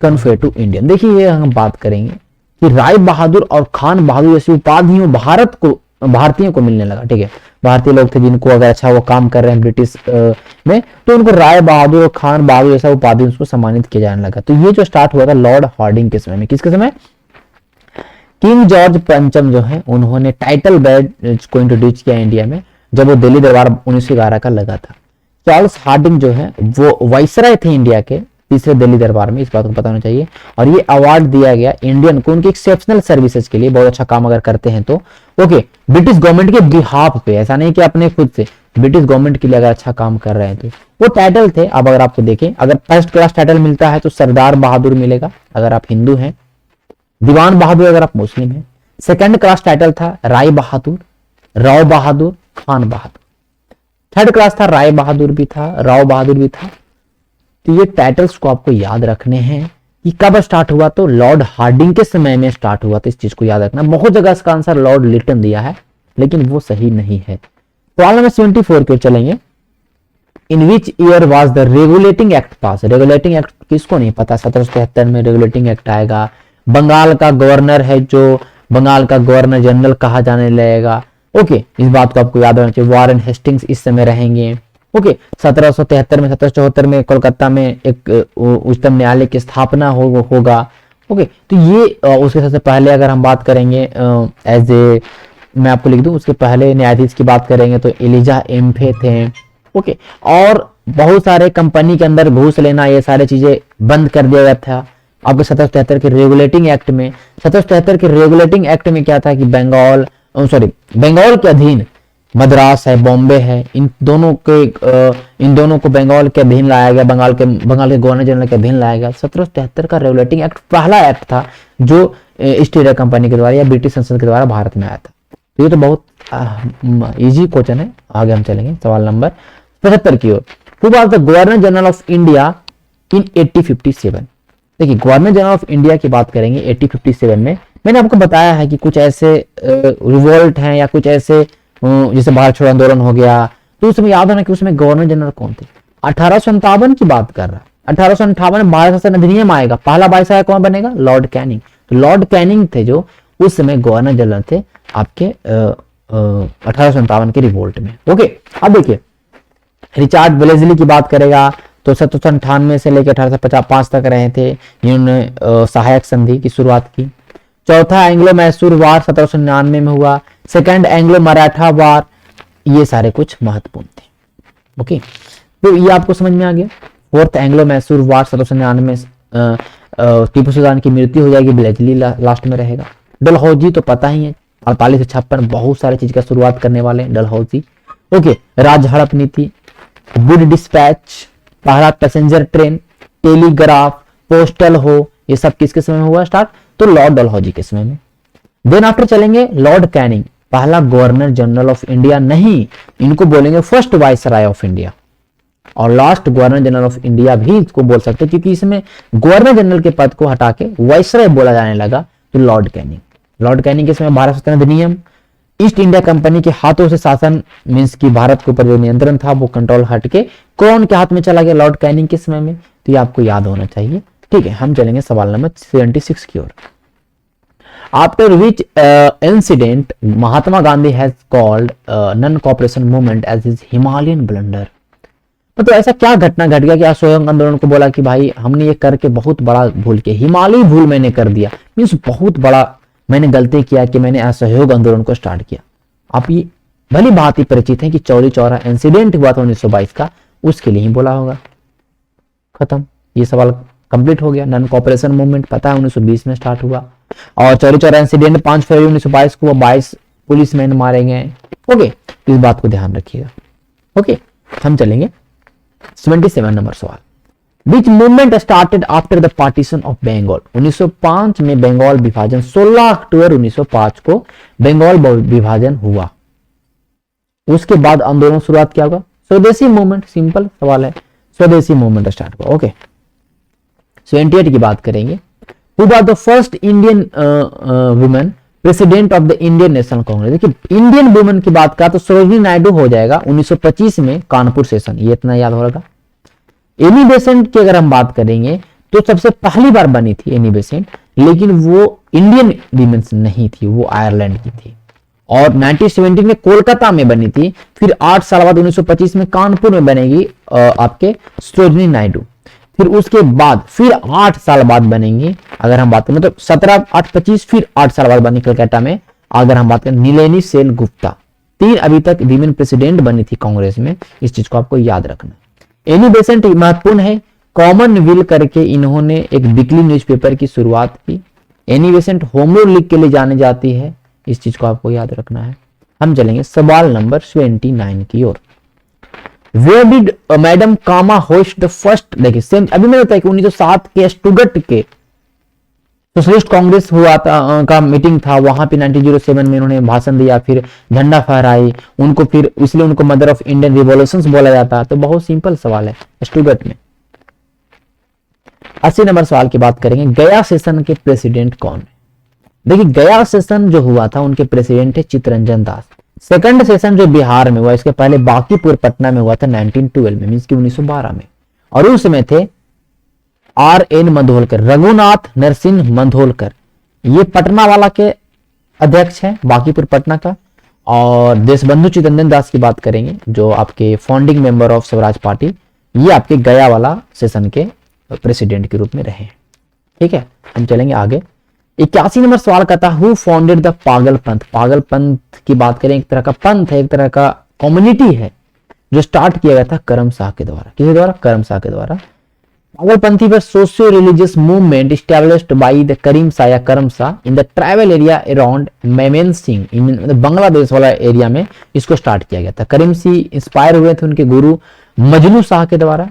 confer to Indian. देखिए ये हम बात करेंगे कि राय बहादुर और खान बहादुर जैसी उपाधियों भारतीयों को मिलने लगा। ठीक है, भारतीय लोग थे जिनको अगर अच्छा वो काम कर रहे हैं ब्रिटिश में, तो उनको राय बहादुर और खान बहादुर जैसा उपाधि उसको सम्मानित किया जाने लगा। तो ये जो स्टार्ट हुआ था लॉर्ड हार्डिंग के समय में, किसके समय? किंग जॉर्ज पंचम जो है उन्होंने टाइटल बैज को इंट्रोड्यूस किया इंडिया में, जब वो दिल्ली दरबार 1911 का लगा था। चार्ल्स हार्डिंग जो है वो वाइसराय थे इंडिया के तीसरे दिल्ली दरबार में, इस बात को पता होना चाहिए। और ये अवार्ड दिया गया इंडियन को उनकी एक्सेप्शनल सर्विसेज के लिए, बहुत अच्छा काम अगर करते हैं तो। ओके, ब्रिटिश गवर्नमेंट के बिहाफ पे, ऐसा नहीं कि अपने खुद से, ब्रिटिश गवर्नमेंट के लिए अगर अच्छा काम कर रहे हैं तो वो टाइटल थे। अब अगर आपको देखें, अगर फर्स्ट क्लास टाइटल मिलता है तो सरदार बहादुर मिलेगा अगर आप हिंदू हैं, दीवान बहादुर अगर आप मुस्लिम हैं। सेकंड क्लास टाइटल था राय बहादुर, राव बहादुर, खान बहादुर। थर्ड क्लास था राय बहादुर भी था, राव बहादुर भी था। तो ये टाइटल्स को आपको याद रखने हैं कि कब स्टार्ट हुआ, तो लॉर्ड हार्डिंग के समय में स्टार्ट हुआ। तो इस चीज को याद रखना। बहुत जगह इसका आंसर लॉर्ड लिटन दिया है, लेकिन वो सही नहीं है। सवाल नंबर 74 के चलेंगे। In which year was the Regulating Act pass? Regulating Act किसको नहीं पता? 1773 में रेगुलेटिंग एक्ट आएगा। बंगाल का गवर्नर है जो बंगाल का गवर्नर जनरल कहा जाने लगेगा। ओके, इस बात को आपको याद रखना चाहिए। वारेन हेस्टिंग्स इस समय रहेंगे। ओके, 1773 में 1774 में कोलकाता में एक उच्चतम न्यायालय की स्थापना होगा। ओके, तो ये उसके सबसे पहले अगर हम बात करेंगे एज ए, मैं आपको लिख दूं, उसके पहले न्यायाधीश की बात करेंगे तो एलिजा एम्फे थे। ओके, और बहुत सारे कंपनी के अंदर घूस लेना, ये सारी चीजें बंद कर दिया गया था आपके 1773 के रेगुलेटिंग एक्ट में। 1773 के रेगुलेटिंग एक्ट में क्या था कि बंगाल के अधीन मद्रास है, बॉम्बे है, इन दोनों को बंगाल के अधीन लाया गया, बंगाल के गवर्नर जनरल के अधीन लाया गया। 1773 का रेगुलेटिंग एक्ट पहला एक्ट था जो ईस्ट इंडिया कंपनी के द्वारा या ब्रिटिश संसद के द्वारा भारत में आया था। तो ये तो बहुत इजी क्वेश्चन है। आगे हम चलेंगे सवाल नंबर 75 की ओर। Who was the governor general of India in 1857? देखिए, गवर्नर जनरल ऑफ इंडिया की बात करेंगे 1857 में। मैंने आपको बताया है कि कुछ ऐसे रिवोल्ट हैं या कुछ ऐसे जैसे भारत छोड़ो आंदोलन हो गया, तो उसमें याद होना कि उसमें गवर्नर जनरल कौन थे। 1857 की बात कर रहा है। 1858 में भारत शासन अधिनियम आएगा, पहला वायसराय कौन बनेगा? Lord Canning. तो लॉर्ड कैनिंग थे जो उस समय गवर्नर जनरल थे आपके 1857 के रिवोल्ट में। ओके, अब देखिए रिचार्ड वेलेस्ली की बात करेगा तो 1798 से लेकर 1855 तक रहे थे। इन्होंने सहायक संधि की शुरुआत की। चौथा एंग्लो मैसूर वार 1799 में हुआ। सेकंड एंग्लो मराठा वार, ये सारे कुछ महत्वपूर्ण थे। ओके, तो ये आपको समझ में आ गया। फोर्थ एंग्लो मैसूर वार 1799 में टीपू सुल्तान की मृत्यु हो जाएगी, वेलेस्ली लास्ट में रहेगा। डलहौजी तो पता ही है, 48 से 56 बहुत सारी चीज का शुरुआत करने वाले हैं डलहौजी। ओके, राज हड़प नीति, वुड डिस्पैच, पहला पैसेंजर ट्रेन, टेलीग्राफ, पोस्टल हो, ये सब किसके समय में हुआ स्टार्ट? तो लॉर्ड डलहौजी के समय में। देन आफ्टर चलेंगे लॉर्ड कैनिंग, पहला गवर्नर जनरल ऑफ इंडिया नहीं, इनको बोलेंगे फर्स्ट वाइसराय ऑफ इंडिया। और last governor general of India भी इसको बोल सकते हैं, क्योंकि इसमें गवर्नर जनरल के पद को हटा के वाइसराय बोला जाने लगा। तो लॉर्ड कैनिंग, लॉर्ड कैनिंग के समय भारत शासन अधिनियम, ईस्ट इंडिया कंपनी के हाथों से शासन, मींस की भारत के ऊपर जो नियंत्रण था वो कंट्रोल हट के कौन के हाथ में चला गया? लॉर्ड कैनिंग के समय में। तो ये आपको याद होना चाहिए। ठीक है, हम चलेंगे सवाल नंबर 76 की ओर। After which incident Mahatma Gandhi has called non cooperation movement as his Himalayan blunder? मतलब ऐसा क्या घटना घट गया कि असहयोग आंदोलन को बोला कि भाई हमने ये करके बहुत बड़ा भूल किया, हिमालयी भूल मैंने कर दिया, मीन्स बहुत बड़ा मैंने गलती किया कि मैंने असहयोग आंदोलन को स्टार्ट किया। आप ये भली बात ही परिचित है कि चौरी चौरा इंसिडेंट हुआ था 1922 का, उसके लिए ही बोला होगा। खत्म, ये सवाल कंप्लीट हो गया। नॉन कॉपरेशन मूवमेंट पता है 1920 में स्टार्ट हुआ, और चौरी चौरा इंसिडेंट 5 फरवरी 1922 को 22 पुलिसमैन मारे गए। ओके, इस बात को ध्यान रखिएगा। ओके, हम चलेंगे 77 नंबर सवाल। Which movement started after the partition of Bengal? 1905 में बंगाल विभाजन, 16 अक्टूबर 1905 को बंगाल विभाजन हुआ। उसके बाद आंदोलन शुरुआत क्या होगा? स्वदेशी मूवमेंट, सिंपल सवाल है। स्वदेशी मूवमेंट स्टार्ट हुआ। ओके, 78 की बात करेंगे। Who was the first Indian women president of the Indian National Congress. देखिए इंडियन वुमेन की बात करें तो सरोजिनी नायडू हो जाएगा 1925 में कानपुर सेशन, ये इतना याद होगा। एनी बेसेंट की अगर हम बात करेंगे तो सबसे पहली बार बनी थी एनी बेसेंट, लेकिन वो इंडियन वीमेंस नहीं थी, वो आयरलैंड की थी। और 1917 में कोलकाता में बनी थी, फिर 8 साल बाद 1925 में कानपुर में बनेगी आपके सरोजिनी नायडू। फिर उसके बाद फिर 8 साल बाद बनेंगी, अगर हम बात करें तो 17 8 25, फिर 8 साल बाद बनी कलकत्ता में। अगर हम बात करें नीलेनी सेन गुप्ता, 3 अभी तक वीमेन प्रेसिडेंट बनी थी कांग्रेस में, इस चीज को आपको याद रखना। एनी बेसेंट महत्वपूर्ण है, कॉमनवेल्थ करके इन्होंने एक वीकली न्यूज़पेपर की शुरुआत की। एनी बेसेंट होमो लीग के लिए जाने जाती है, इस चीज को आपको याद रखना है। हम चलेंगे सवाल नंबर 29 की ओर। Where did madam Cama host the first, देखिए सेम अभी मैंने बताया कि 1907 के स्टुगर्ट के सोशलिस्ट कांग्रेस हुआ था का मीटिंग था, वहां पे 1907 में उन्होंने भाषण दिया, फिर झंडा फहराई उनको, फिर इसलिए उनको मदर ऑफ इंडियन रिवॉल्यूशंस बोला जाता है। तो बहुत सिंपल सवाल है, स्टुगर्ट में। 80 नंबर सवाल की बात करेंगे, गया सेशन के प्रेसिडेंट कौन है। देखिए गया सेशन जो हुआ था उनके प्रेसिडेंट है चित्तरंजन दास। सेकंड सेशन जो बिहार में हुआ, इसके पहले बांकीपुर पटना में हुआ था 1912 में, मींस की 1912 में, और उस समय थे RN मंधोलकर, रघुनाथ नरसिंह मंधोलकर, ये पटना वाला के अध्यक्ष हैं बांकीपुर पटना का। और देशबंधु चित्तरंजन दास की बात करेंगे जो आपके founding member of Swaraj party, ये आपके गया वाला सेशन के प्रेसिडेंट के रूप में रहे। ठीक है, हम चलेंगे आगे। 81 नंबर सवाल का था, हु फाउंडेड द पागल पंथ। पागल पंथ की बात करें, एक तरह का पंथ है, एक तरह का कम्युनिटी है जो स्टार्ट किया गया था करम शाह के द्वारा। किसके द्वारा? करम शाह के द्वारा। पागलपंथी पर socio religious movement established by the Karim Shah या Karam Shah in the tribal area around Mymensingh, in Bangladesh वाला एरिया में इसको स्टार्ट किया गया था। करीम सी इंस्पायर हुए थे उनके गुरु मजनू शाह के द्वारा,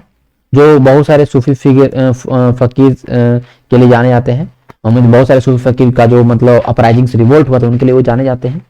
जो बहुत सारे सूफी फकीर के लिए जाने जाते हैं। बहुत सारे सूफी फकीर का जो मतलब अपराइजिंग से रिवोल्ट हुआ था उनके लिए वो जाने जाते हैं।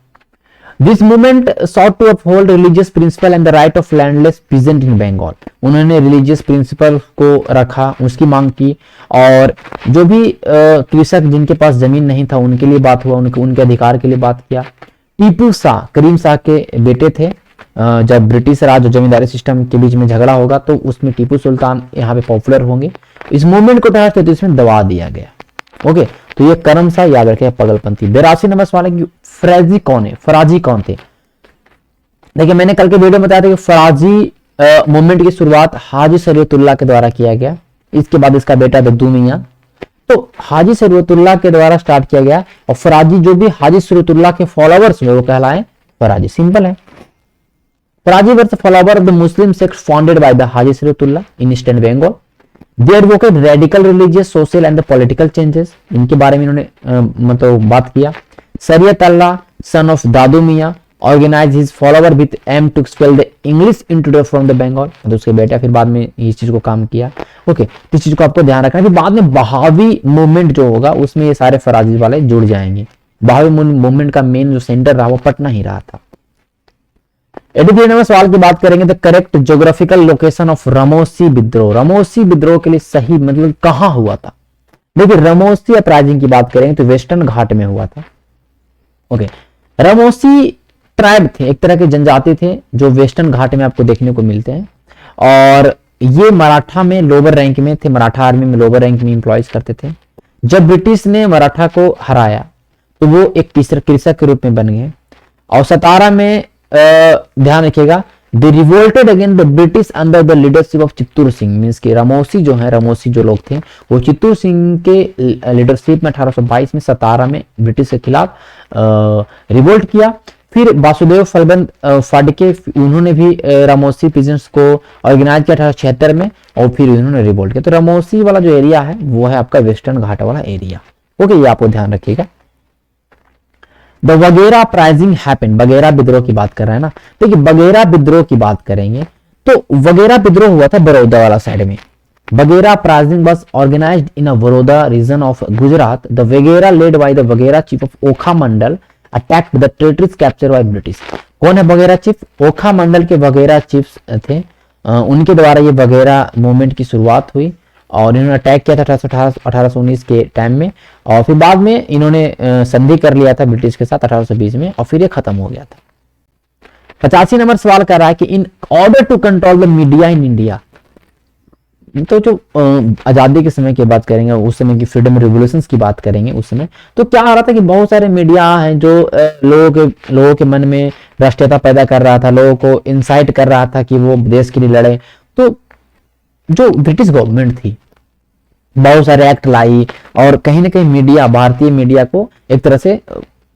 This movement sought to uphold religious principle and the right of landless peasant in Bengal. उन्होंने रिलीजियस प्रिंसिपल को रखा, उसकी मांग की, और जो भी कृषक जिनके पास जमीन नहीं था उनके लिए बात हुआ, उनके अधिकार के लिए बात किया। टीपू शाह करीम शाह के बेटे थे। जब ब्रिटिश राज और जमींदारी सिस्टम के बीच में झगड़ा होगा तो उसमें टीपू सुल्तान यहाँ पे पॉपुलर होंगे। इस मूवमेंट को तहत तो इसमें दबा दिया गया। ओके, तो ये करम शाह याद रखे पागलपंथी। 82 नंबर सवाल है कि फराजी कौन है, फराजी कौन थे। देखिए मैंने कल के वीडियो में बताया था कि फराजी मूवमेंट की शुरुआत हाजी शरीयतुल्लाह के द्वारा किया गया, इसके बाद इसका बेटा दद्दू मियां। तो हाजी शरीयतुल्लाह के द्वारा स्टार्ट किया गया, और फराजी जो भी हाजी शरीयतुल्लाह के फॉलोवर्स में वो कहलाए फराजी। सिंपल है। Faraji were the follower of the Muslim sect founded by the Haji Shariatullah in eastern Bengal. They advocate radical religious, social and the political changes. इनके बारे में इन्होंने मतलब बात किया। शरीयत अल्लाह son of Dadu Miyan organized his follower with aim to expel the English intruder from the Bengal। तो उसके बेटा फिर बाद में इस चीज को काम किया। ओके, तो इस चीज को आपको ध्यान रखना है कि बाद में बहावी मूवमेंट जो होगा उसमें ये सारे फराजी वाले जुड़ जाएंगे। बहावी मूवमेंट का मेन जो सेंटर रहा वो पटना ही रहा था। 83 नंबर सवाल की बात करेंगे, the correct geographical location of Ramosi विद्रोह। रमोसी विद्रोह के लिए सही मतलब कहां हुआ था। देखिए रमोसी अपराइजिंग की बात करेंगे तो वेस्टर्न घाट में हुआ था। ओके, रमोसी ट्राइब थे, एक तरह के जनजाति थे जो वेस्टर्न घाट में आपको देखने को मिलते हैं, और ये मराठा में लोअर रैंक में थे, मराठा आर्मी में लोअर रैंक में इंप्लॉयज करते थे। जब ब्रिटिश ने मराठा को हराया तो वो एक कृषक के रूप में बन गए। और 17 में ध्यान रखिएगा, they revolted against the British under the leadership of Chittur Singh. Means के रमोसी जो है, रमोसी जो लोग थे वो चित्तूर सिंह के लीडरशिप में 1822 में 17 में ब्रिटिश के खिलाफ रिवोल्ट किया। फिर वासुदेव फलबंद फाड़के उन्होंने भी रमोसी पीजेंट्स को ऑर्गेनाइज किया 1876 में, और फिर उन्होंने रिवोल्ट किया। तो रमोसी वाला जो एरिया है वो है आपका वेस्टर्न घाट वाला एरिया। ओके, ये आपको ध्यान रखिएगा। द वगैरह अपराइजिंग हैपेंड, वगैरह विद्रोह की बात कर रहे हैं ना। देखिए वगैरह विद्रोह की बात करेंगे तो वगैरह विद्रोह हुआ था बड़ौदा वाला साइड में। Waghera uprising was organised in a Baroda region of Gujarat. The Waghera led by the Waghera chief of Okha Mandal attacked the territories capture by British. कौन है वगैरह चीफ? ओखा मंडल के वगैरह चीफ थे उनके द्वारा ये वगैरह मूवमेंट की शुरुआत हुई और इन्होंने अटैक किया था 1819 के टाइम में, और फिर बाद में इन्होंने संधि कर लिया था ब्रिटिश के साथ 1820 में, और फिर ये खत्म हो गया था। 85 नंबर सवाल कर रहा है कि in order to control the media in India, तो जो आजादी के समय की बात करेंगे, उस समय की फ्रीडम रिवोल्यूशंस की बात करेंगे उस समय, तो क्या हो रहा था कि बहुत सारे मीडिया हैं जो लोगों के मन में राष्ट्रीयता पैदा कर रहा था, लोगों को इंसाइट कर रहा था कि वो देश के लिए लड़े। तो जो ब्रिटिश गवर्नमेंट थी बहुत सारे एक्ट लाई और कहीं ना कहीं मीडिया, भारतीय मीडिया को एक तरह से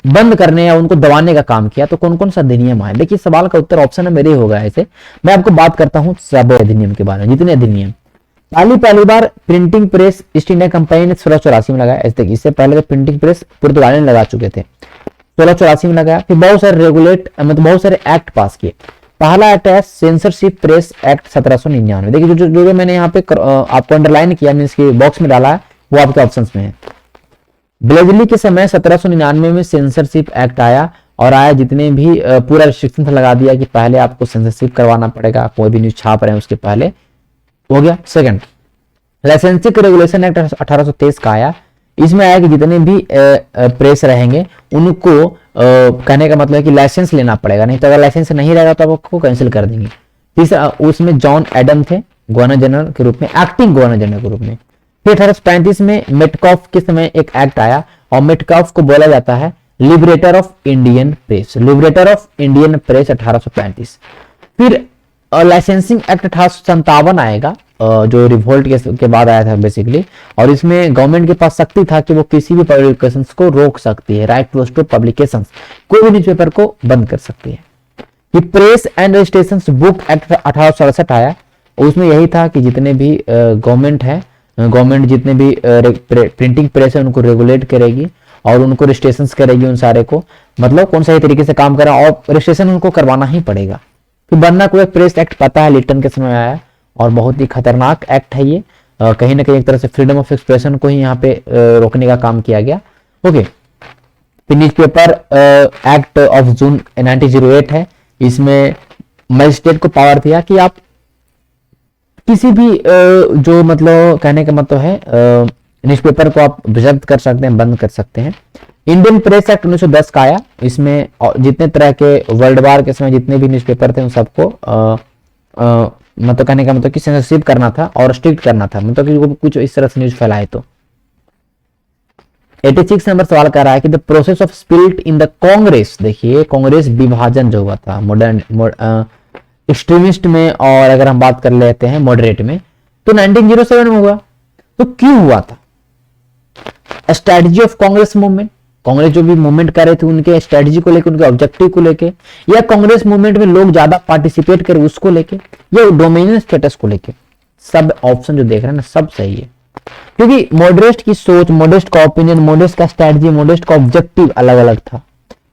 बंद करने या उनको दबाने का काम किया। तो कौन कौन सा अधिनियम आए? देखिए सवाल का उत्तर ऑप्शन में मेरे होगा ऐसे। मैं आपको बात करता हूँ सब अधिनियम के बारे में, जितने अधिनियम। पहली बार printing press East India Company ने 1684 में लगाया। इससे पहले तो प्रिंटिंग प्रेस पुर्तगाली ने लगा चुके थे, 1684 में लगाया। फिर बहुत सारे बहुत सारे एक्ट पास किए। पहला एक्ट है सेंसरशिप प्रेस एक्ट 1799। देखिए जो मैंने यहाँ पे आपको अंडरलाइन किया, मीन्स की बॉक्स में डाला है, वो आपके ऑप्शंस में है। ब्लेजली के समय 1799 में सेंसरशिप एक्ट आया और जितने भी पूरा रिस्ट्रिक्शन लगा दिया कि पहले आपको सेंसरशिप करवाना पड़ेगा, कोई भी न्यूज छाप रहे हैं उसके पहले, हो गया। सेकंड, लाइसेंसिंग रेगुलेशन एक्ट 1823 का आया। इसमें आया कि जितने भी प्रेस रहेंगे उनको कहने का मतलब है कि लाइसेंस लेना पड़ेगा, नहीं तो अगर लाइसेंस नहीं रहेगा तो आपको कैंसिल कर देंगे। तीसरा, उसमें जॉन एडम थे गवर्नर जनरल के रूप में, एक्टिंग गवर्नर जनरल के रूप में। फिर 1835 में मेटकॉफ के समय एक एक्ट आया और मेटकॉफ को बोला जाता है liberator of Indian press, liberator of Indian press 1835। फिर लाइसेंसिंग एक्ट 1857 आएगा जो रिवोल्ट के बाद आया था बेसिकली, और इसमें गवर्नमेंट के पास शक्ति था कि वो किसी भी पब्लिकेशंस को रोक सकती है, राइट टू स्टॉप पब्लिकेशंस, कोई भी न्यूज़पेपर को बंद कर सकती है। कि press and registrations book act 1867 आया, उसमें यही था कि जितने भी गवर्नमेंट जितने भी प्रिंटिंग प्रेस है उनको रेगुलेट करेगी और उनको रजिस्ट्रेशंस करेगी उन सारे को, मतलब कौन सही तरीके से काम करें और रजिस्ट्रेशन उनको करवाना ही पड़ेगा। फिर बनना कोई प्रेस एक्ट पता है लिटन के समय आया और बहुत ही खतरनाक एक्ट है ये, कहीं ना कहीं एक तरह से फ्रीडम ऑफ एक्सप्रेशन को ही यहाँ पे रोकने का काम किया गया। ओके, फिर न्यूज़पेपर एक्ट ऑफ जून 1908 है। इसमें मजिस्ट्रेट को पावर दिया कि आप किसी भी जो मतलब कहने का मतलब है न्यूज़पेपर को आप जब्त कर सकते हैं, बंद कर सकते हैं। इंडियन प्रेस एक्ट 1910 का आया। इसमें जितने तरह के वर्ल्ड वार के समय जितने भी न्यूज़पेपर थे उन सबको मतलब कहने का मतलब कि सेंसरशिप करना था और स्ट्रिक्ट करना था, मतलब कि वो कुछ इस तरह से न्यूज फैलाए। तो 86 नंबर सवाल कर रहा है कि the process of spirit in the Congress, देखिए कांग्रेस विभाजन जो हुआ था मॉडर्न एक्सट्रीमिस्ट में, और अगर हम बात कर लेते हैं मॉडरेट में, तो 1907 में हुआ। तो क्यों हुआ था? Strategy of Congress movement, Congress जो भी मूवमेंट कर रहे थे उनके स्ट्रेटजी को लेकर, उनके ऑब्जेक्टिव को लेके, या कांग्रेस मूवमेंट में लोग ज्यादा पार्टिसिपेट करें उसको लेके, या डोमिनेंस स्टेटस को लेके। सब ऑप्शन जो देख रहे हैं ना सब सही है, क्योंकि मॉडरेट की सोच, मॉडरेट का ओपिनियन, मॉडरेट का स्ट्रेटजी, मॉडरेट का ऑब्जेक्टिव अलग अलग था।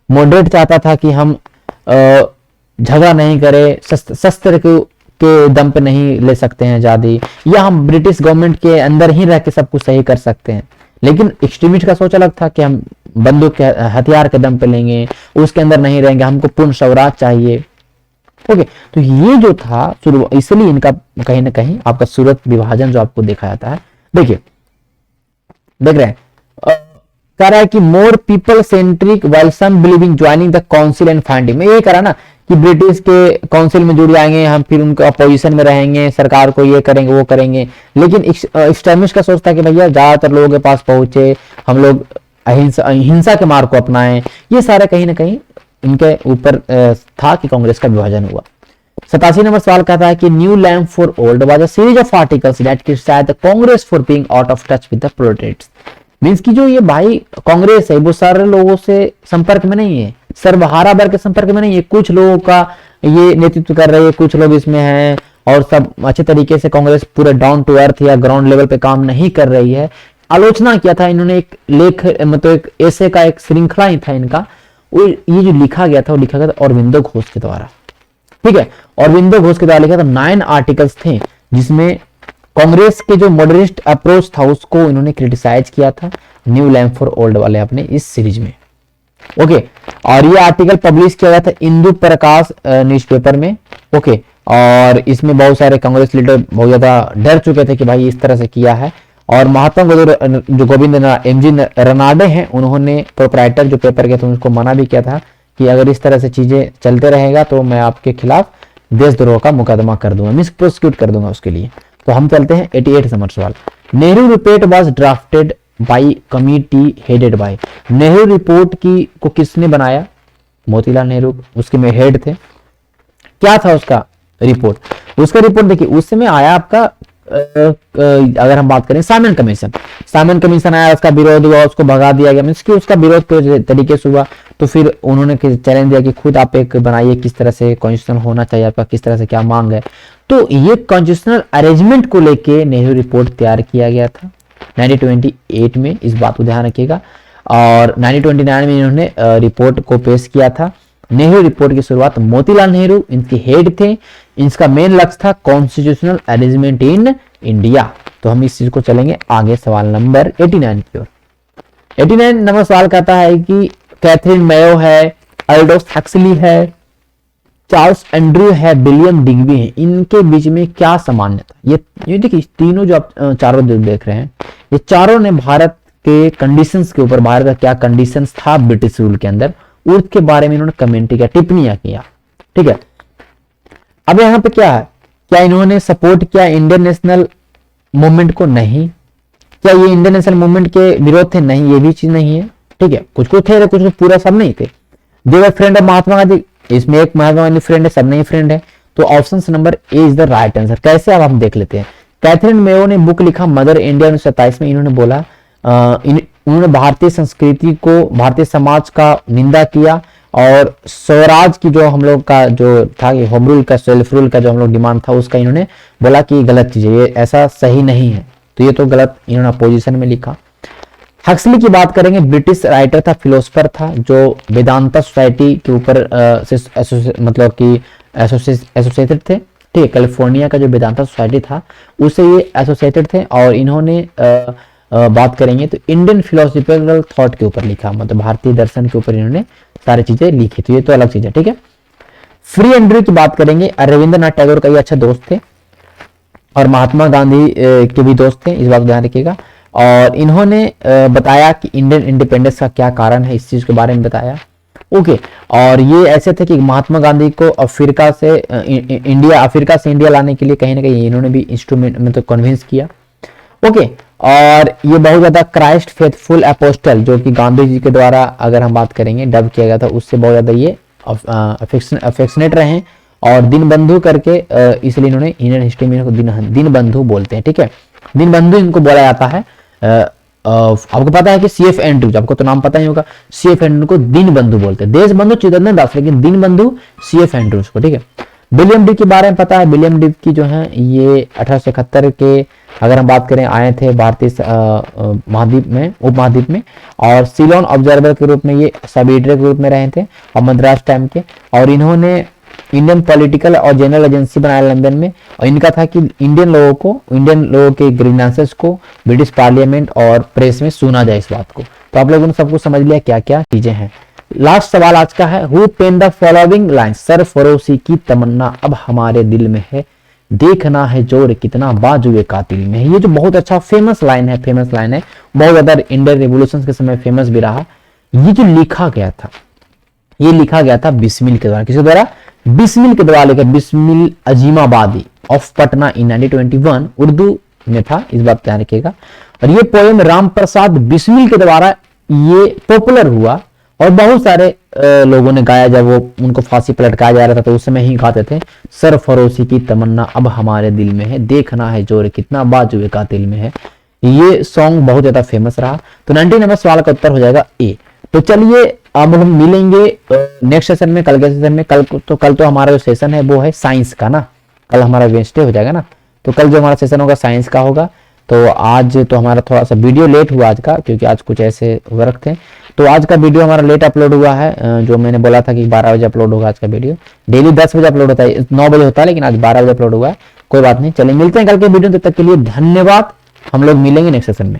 मॉडरेट चाहता था कि हम झगड़ा नहीं करें, शस्त्र के दम पे नहीं ले सकते हैं आजादी, या हम ब्रिटिश गवर्नमेंट के अंदर ही रह के सब कुछ सही कर सकते हैं। लेकिन एक्सट्रीमिस्ट का सोच अलग था कि हम बंदूक के हथियार के दम पे लेंगे, उसके अंदर नहीं रहेंगे, हमको पूर्ण स्वराज चाहिए। ओके, तो ये जो था इसलिए इनका कहीं ना कहीं आपका सूरत विभाजन जो आपको देखा जाता है। देखिए देख रहे हैं कह रहा है कि more people centric well some believing joining the council and finding में, ये करा ना कि ब्रिटिश के काउंसिल में जुड़ जाएंगे हम, फिर उनके अपोजिशन में रहेंगे, सरकार को ये करेंगे वो करेंगे। लेकिन एक्सट्रीमिस्ट का सोचता है कि भैया ज्यादातर लोगों के पास पहुंचे, हम लोग अहिंसा के मार्ग को अपनाएं। ये सारा कहीं ना कहीं इनके ऊपर था कि कांग्रेस का विभाजन हुआ। 87 नंबर सवाल कहता है कि new land for old was a series of articles that criticized the Congress for being out of touch with the proletariats. Means की जो ये भाई कांग्रेस है वो सारे लोगों से संपर्क में नहीं है, सर्वहारा वर्ग के संपर्क में नहीं है, कुछ लोगों का ये नेतृत्व कर रही है, कुछ लोग इसमें हैं, और सब अच्छे तरीके से कांग्रेस पूरे डाउन टू अर्थ या ग्राउंड लेवल पे काम नहीं कर रही है। आलोचना किया था इन्होंने, एक लेख मतलब एक ऐसे का एक श्रृंखला ही था इनका, ये जो लिखा गया था वो लिखा गया था अरविंदो घोष के द्वारा। ठीक है, अरविंदो घोष के द्वारा लिखा था। 9 आर्टिकल्स थे जिसमें कांग्रेस के जो मॉडरेट अप्रोच था उसको इन्होंने क्रिटिसाइज किया था न्यू लैंड फॉर ओल्ड वाले अपने इस सीरीज में। ओके, और ये आर्टिकल पब्लिश किया गया था इंदु प्रकाश न्यूज़पेपर में। ओके, और इसमें बहुत सारे कांग्रेस लीडर बहुत ज्यादा डर चुके थे कि भाई इस तरह से किया है, और महात्मा जो गोविंद एमजी रनाडे हैं, उन्होंने प्रोपराइटर जो पेपर के थे उनको मना भी किया था कि अगर इस तरह से चीजें चलते रहेगा तो मैं आपके खिलाफ देशद्रोह का मुकदमा कर दूंगा, मिस प्रोसिक्यूट कर दूंगा उसके लिए। तो हम चलते हैं 88 नंबर सवाल। Nehru report was drafted by committee headed by. Nehru report की को किसने बनाया? मोतीलाल नेहरू उसके में हेड थे। क्या था उसका रिपोर्ट? उसका रिपोर्ट देखिए उस समय आया आपका अगर हम बात करें साइमन कमीशन, साइमन कमीशन आया, उसका विरोध हुआ, उसको भगा दिया गया, मींस कि उसका विरोध किस तरीके से हुआ, तो फिर उन्होंने चैलेंज दिया कि खुद आप एक बनाइए, किस तरह से कॉन्स्टिट्यूशन होना चाहिए आपका, किस तरह से क्या मांग है। तो ये कॉन्स्टिट्यूशनल अरेंजमेंट को लेके नेहरू रिपोर्ट तैयार किया गया था 1928 में, इस बात को ध्यान रखिएगा। और 1929 में इन्होंने रिपोर्ट को पेश किया था। नेहरू रिपोर्ट की शुरुआत मोतीलाल नेहरू इनके हेड थे। इसका मेन लक्ष्य था कॉन्स्टिट्यूशनल अरेंजमेंट इन इंडिया। तो हम इस चीज को चलेंगे आगे सवाल नंबर 89 की ओर। 89 नंबर सवाल कहता है कि कैथरीन मेयो है, अल्डोस हक्सली है, चार्ल्स एंड्रयू है, विलियम डिग्बी है, इनके बीच में क्या सामान्य था? ये देखिए तीनों जो आप चारों देख रहे हैं, ये चारों ने भारत के कंडीशंस के ऊपर, भारत का क्या कंडीशंस था ब्रिटिश रूल के अंदर, उसके बारे में इन्होंने कमेंट किया, टिप्पणियां किया। ठीक है, अब यहाँ पे क्या है, क्या इन्होंने सपोर्ट किया इंडियन नेशनल मूवमेंट को? नहीं। क्या ये इंडियन नेशनल मूवमेंट के विरोध थे? नहीं, ये भी चीज नहीं है। ठीक है, कुछ कुछ थे, कुछ पूरा सब नहीं थे। दे वर फ्रेंड ऑफ महात्मा गांधी, इसमें एक महात्मा गांधी फ्रेंड है, सब नहीं फ्रेंड है। तो option number A is the right answer. कैसे, अब हम देख लेते हैं। कैथरीन मेयो ने बुक लिखा मदर इंडिया 1927 में। इन्होंने बोला उन्होंने भारतीय संस्कृति को, भारतीय समाज का निंदा किया, और स्वराज की जो हम लोग का जो था, होम रूल का, सेल्फ रूल का जो हम लोग डिमांड था, उसका इन्होंने बोला कि गलत चीज है, ये ऐसा सही नहीं है, तो ये तो गलत इन्होंने अपोजिशन में लिखा। हक्सली की बात करेंगे, ब्रिटिश राइटर था, फिलोसफर था, जो वेदांता सोसाइटी के ऊपर मतलब कि एसोसिएटेड थे। ठीक है, कैलिफोर्निया का जो वेदांता सोसाइटी था उससे ये एसोसिएटेड थे, और इन्होंने बात करेंगे तो इंडियन फिलोसफिकल थॉट के ऊपर लिखा, मतलब भारतीय दर्शन के ऊपर इन्होंने सारी चीजें लिखी, तो ये तो अलग चीज है। ठीक है, फ्री एंड्रयू की बात करेंगे, रविंद्रनाथ टैगोर का ये अच्छा दोस्त थे, और महात्मा गांधी के भी दोस्त थे, इस बात को ध्यान रखिएगा। और इन्होंने बताया कि इंडियन इंडिपेंडेंस का क्या कारण है, इस चीज के बारे में बताया। ओके, और ये ऐसे थे कि महात्मा गांधी को अफ्रीका से इंडिया लाने के लिए कहीं ना कहीं इन्होंने भी इंस्ट्रूमेंट मतलब कन्विंस किया। ओके, और ये बहुत ज्यादा क्राइस्ट फेथफुल अपोस्टल, जो कि गांधी जी के द्वारा अगर हम बात करेंगे डब किया गया था, उससे बहुत ज्यादा ये अफेक्शनेट रहे, और दिन बंधु करके इसलिए इन्होंने इंडियन हिस्ट्री में दिन बंधु बोलते हैं। ठीक है, दिन बंधु इनको बोला जाता है। आपको पता है कि CF एंड्रूज, आपको तो नाम पता ही होगा, CF एंड्रूज को दिन बंधु बोलते हैं, देश बंधु चिदंबरम दास, लेकिन दिन बंधु CF एंड्रूज को। ठीक है, विलियम डिब के बारे में पता है, विलियम डिब की जो है ये 1871 के अगर हम बात करें आए थे भारतीय महाद्वीप में, उपमहाद्वीप में, और सीलोन ऑब्जर्वर के रूप में ये सब एडिटर के रूप में रहे थे, और मद्रास टाइम के, और इन्होंने इंडियन पॉलिटिकल और जनरल एजेंसी बनाया लंदन में, और इनका था कि इंडियन लोगों के ग्रीवेंसेस को ब्रिटिश पार्लियामेंट और प्रेस में सुना जाए इस बात को। तो आप लोगों ने सब कुछ समझ लिया क्या क्या चीजें हैं। लास्ट सवाल आज का है, who penned the following line, सरफरोशी की तमन्ना अब हमारे दिल में है, देखना है जोर कितना बाजुए कातिल में है। ये जो बहुत अच्छा फेमस लाइन है, बहुत ज्यादा इंडियन रिवॉल्यूशन के समय फेमस भी रहा। ये जो लिखा गया था, ये लिखा गया था बिस्मिल के द्वारा। किसके द्वारा? बिस्मिल के द्वारा लिखा, बिस्मिल अजीमाबादी ऑफ पटना इन 1921 उर्दू में था, इस बात ध्यान रखिएगा। और ये पोएम राम प्रसाद बिस्मिल के द्वारा ये पॉपुलर हुआ, और बहुत सारे लोगों ने गाया। जब वो उनको फांसी पर लटकाया जा रहा था तो उस समय ही गाते थे, सरफरोशी की तमन्ना अब हमारे दिल में है, देखना है जोर कितना बाजुए कातिल में है। ये सॉन्ग बहुत ज्यादा फेमस रहा। तो 90 नंबर सवाल का उत्तर हो जाएगा ए। तो चलिए अब हम मिलेंगे नेक्स्ट सेशन में, कल के सेशन में। कल तो हमारा जो सेशन है वो है साइंस का ना, कल हमारा वेडनेसडे हो जाएगा ना, तो कल जो हमारा सेशन होगा साइंस का होगा। तो आज तो हमारा थोड़ा सा वीडियो लेट हुआ आज का, क्योंकि आज कुछ ऐसे वर्क थे, तो आज का वीडियो हमारा लेट अपलोड हुआ है। जो मैंने बोला था कि 12 बजे अपलोड होगा आज का वीडियो, डेली 10 बजे अपलोड होता है, 9 बजे होता है, लेकिन आज 12 बजे अपलोड हुआ है। कोई बात नहीं, चलिए मिलते हैं कल के वीडियो, तब तक के लिए धन्यवाद। हम लोग मिलेंगे नेक्स्ट सेशन में।